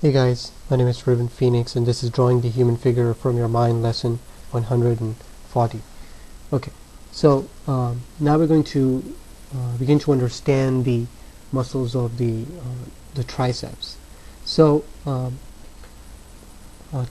Hey guys, my name is Ruben Phoenix and this is Drawing the Human Figure from Your Mind lesson 140. Okay, so now we're going to begin to understand the muscles of the triceps. So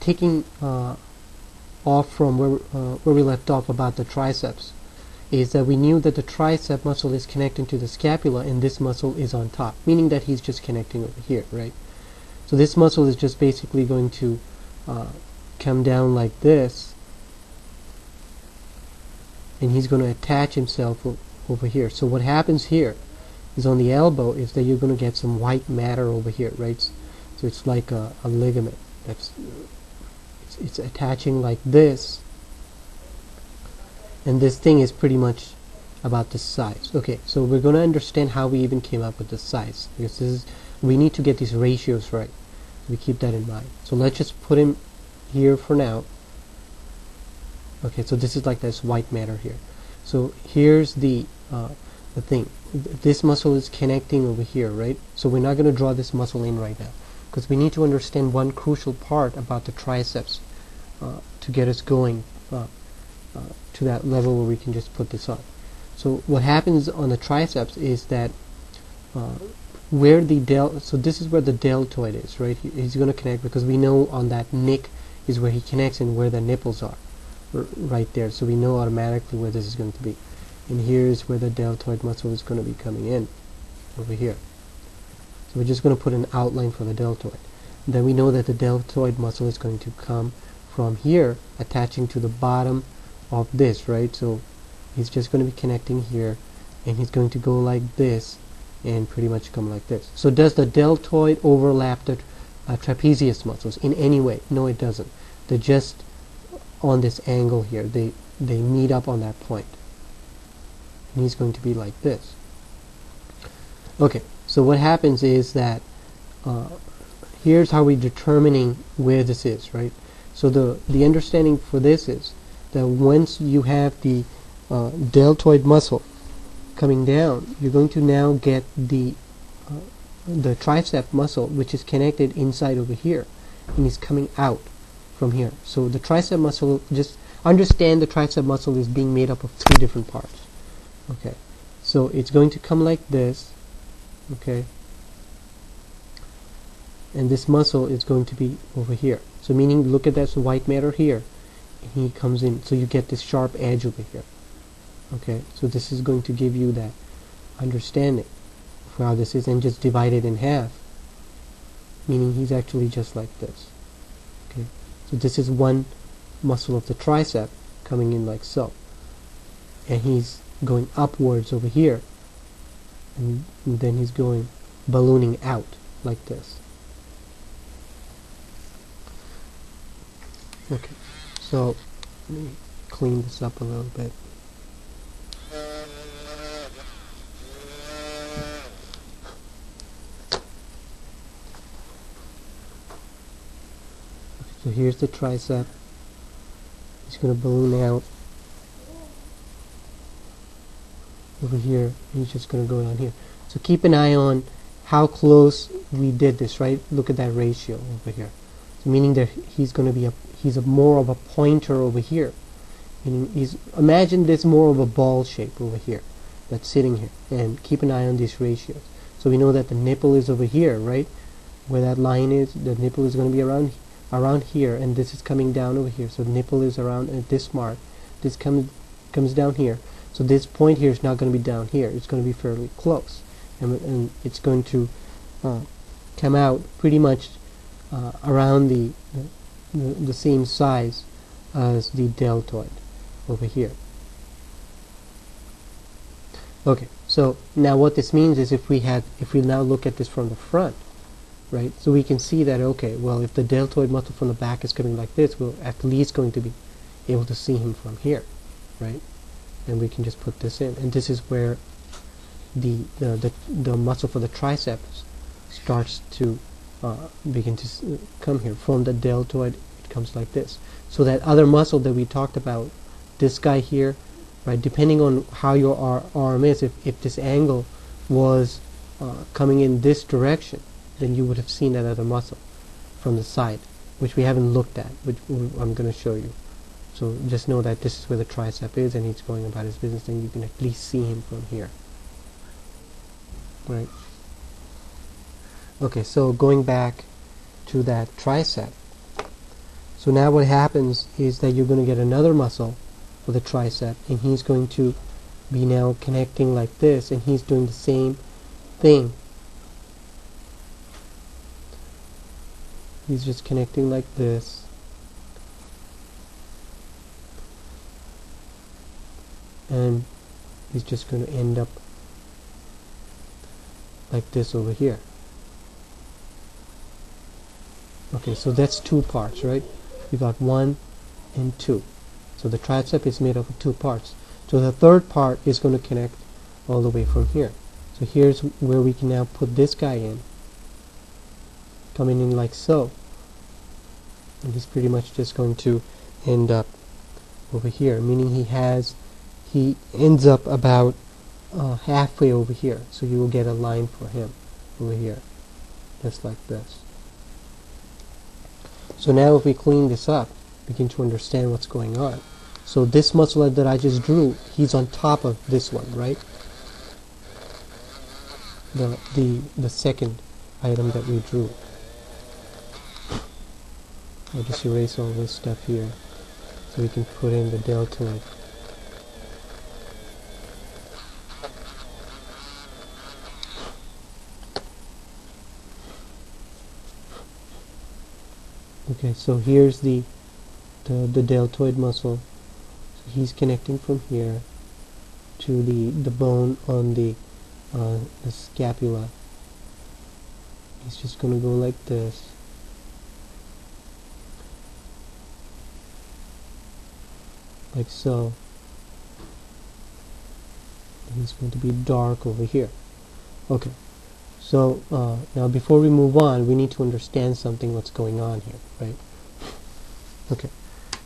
taking off from where we left off about the triceps is that we knew that the tricep muscle is connecting to the scapula and this muscle is on top, meaning that he's just connecting over here, right? So this muscle is just basically going to come down like this, and he's going to attach himself over here. So what happens here is on the elbow is that you're going to get some white matter over here, right? So it's like a ligament that's it's attaching like this, and this thing is pretty much about this size. Okay, so we're going to understand how we even came up with this size, because this is, we need to get these ratios right. We keep that in mind. So let's just put him here for now. Okay, so this is like this white matter here. So here's the thing. This muscle is connecting over here, right? So we're not going to draw this muscle in right now, because we need to understand one crucial part about the triceps to get us going to that level where we can just put this on. So what happens on the triceps is that where the so this is where the deltoid is, right? He's going to connect, because we know on that nick is where he connects and where the nipples are, right there. So we know automatically where this is going to be. And here's where the deltoid muscle is going to be coming in, over here. So we're just going to put an outline for the deltoid. And then we know that the deltoid muscle is going to come from here, attaching to the bottom of this, right? So he's just going to be connecting here, and he's going to go like this and pretty much come like this. So does the deltoid overlap the trapezius muscles in any way? No, it doesn't. They're just on this angle here. They meet up on that point. And he's going to be like this. Okay, so what happens is that here's how we're determining where this is, right? So the understanding for this is that once you have the deltoid muscle coming down, you're going to now get the tricep muscle, which is connected inside over here, and is coming out from here. So the tricep muscle, just understand the tricep muscle is being made up of three different parts. Okay, so it's going to come like this, okay, and this muscle is going to be over here. So meaning, look at that white matter here, and he comes in, so you get this sharp edge over here. Okay, so this is going to give you that understanding for how this is, and just divide it in half, meaning he's actually just like this. Okay, so this is one muscle of the tricep coming in like so, and he's going upwards over here, and then he's going ballooning out like this. Okay, so let me clean this up a little bit. So here's the tricep. He's going to balloon out over here, and he's just going to go down here. So keep an eye on how close we did this, right? Look at that ratio over here. So meaning that he's going to be he's more of a pointer over here. Meaning imagine this more of a ball shape over here that's sitting here, and keep an eye on these ratios. So we know that the nipple is over here, right? Where that line is, the nipple is going to be around here, and this is coming down over here. So the nipple is around at this mark. This comes down here. So this point here is not going to be down here. It's going to be fairly close, and it's going to come out pretty much around the same size as the deltoid over here. Okay, so now what this means is if we now look at this from the front, right, so we can see that, okay, well, if the deltoid muscle from the back is coming like this, we're at least going to be able to see him from here, right? And we can just put this in, and this is where the muscle for the triceps starts to begin to come here. From the deltoid, it comes like this. So that other muscle that we talked about, this guy here, right, depending on how your arm is, if this angle was coming in this direction, then you would have seen that other muscle. from the side, which we haven't looked at, which I'm going to show you. So just know that this is where the tricep is, and he's going about his business, and you can at least see him from here. Right. Okay, so going back to that tricep. So now what happens is that you're going to get another muscle for the tricep, and he's going to be now connecting like this, and he's doing the same thing. He's just connecting like this. And he's just going to end up like this over here. Okay, so that's two parts, right? We got 1 and 2. So the tricep is made up of two parts. So the third part is going to connect all the way from here. So here's where we can now put this guy in, coming in like so. And he's pretty much just going to end up over here, meaning he ends up about halfway over here. So you will get a line for him over here, just like this. So now if we clean this up, begin to understand what's going on. So this muscle that I just drew, he's on top of this one, right? The second item that we drew. I'll just erase all this stuff here so we can put in the deltoid. Okay, so here's the deltoid muscle. So he's connecting from here to the bone on the scapula. He's just going to go like this. Like so. And it's going to be dark over here. Okay. So now before we move on, we need to understand something what's going on here, right? Okay.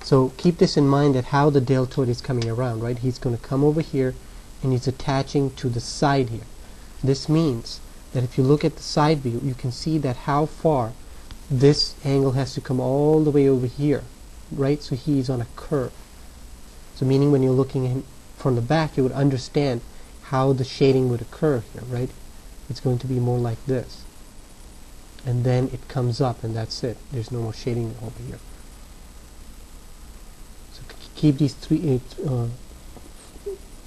So keep this in mind, that how the deltoid is coming around, right? He's going to come over here and he's attaching to the side here. This means that if you look at the side view, you can see that how far this angle has to come all the way over here, right? So he's on a curve. So meaning when you're looking at him from the back, you would understand how the shading would occur here, right? It's going to be more like this. And then it comes up and that's it. There's no more shading over here. So keep these three,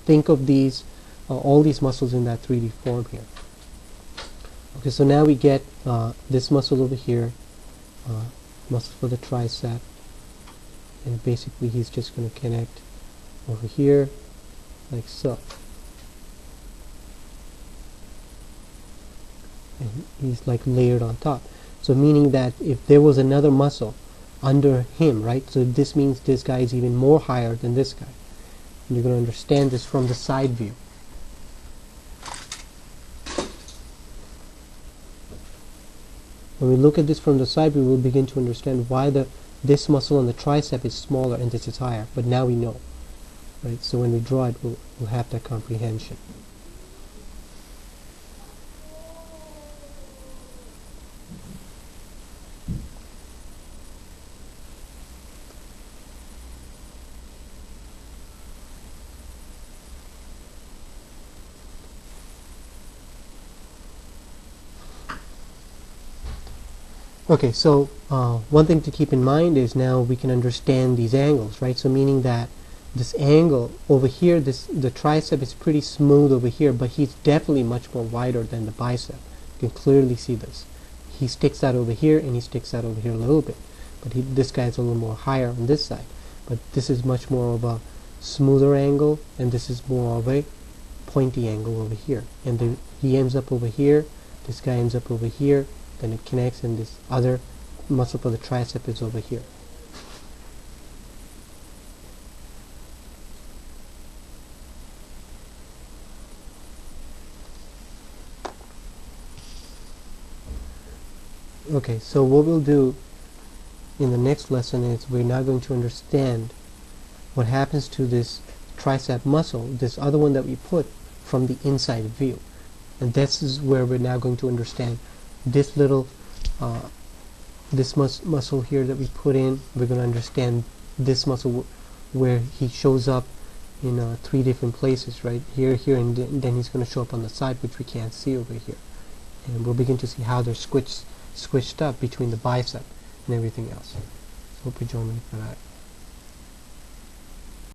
think of these, all these muscles in that 3D form here. Okay, so now we get this muscle over here, muscle for the tricep, and basically he's just going to connect over here like so. And he's like layered on top. So meaning that if there was another muscle under him, right? So this means this guy is even more higher than this guy. And you're going to understand this from the side view. When we look at this from the side view, we'll begin to understand why this muscle on the tricep is smaller and this is higher. But now we know, right? So when we draw it, we'll have that comprehension. Okay, so one thing to keep in mind is now we can understand these angles, right? So meaning that this angle over here, the tricep is pretty smooth over here, but he's definitely much more wider than the bicep. You can clearly see this. He sticks out over here and he sticks out over here a little bit, but this guy is a little more higher on this side. But this is much more of a smoother angle, and this is more of a pointy angle over here. And he ends up over here, this guy ends up over here, then it connects, and this other muscle for the tricep is over here. Okay, so what we'll do in the next lesson is we're now going to understand what happens to this tricep muscle, this other one that we put, from the inside view. And this is where we're now going to understand this little this muscle here that we put in, we're going to understand this muscle where he shows up in 3 different places, right? Here, and then he's going to show up on the side, which we can't see over here. And we'll begin to see how they're squished up between the bicep and everything else. Hope you join me for that.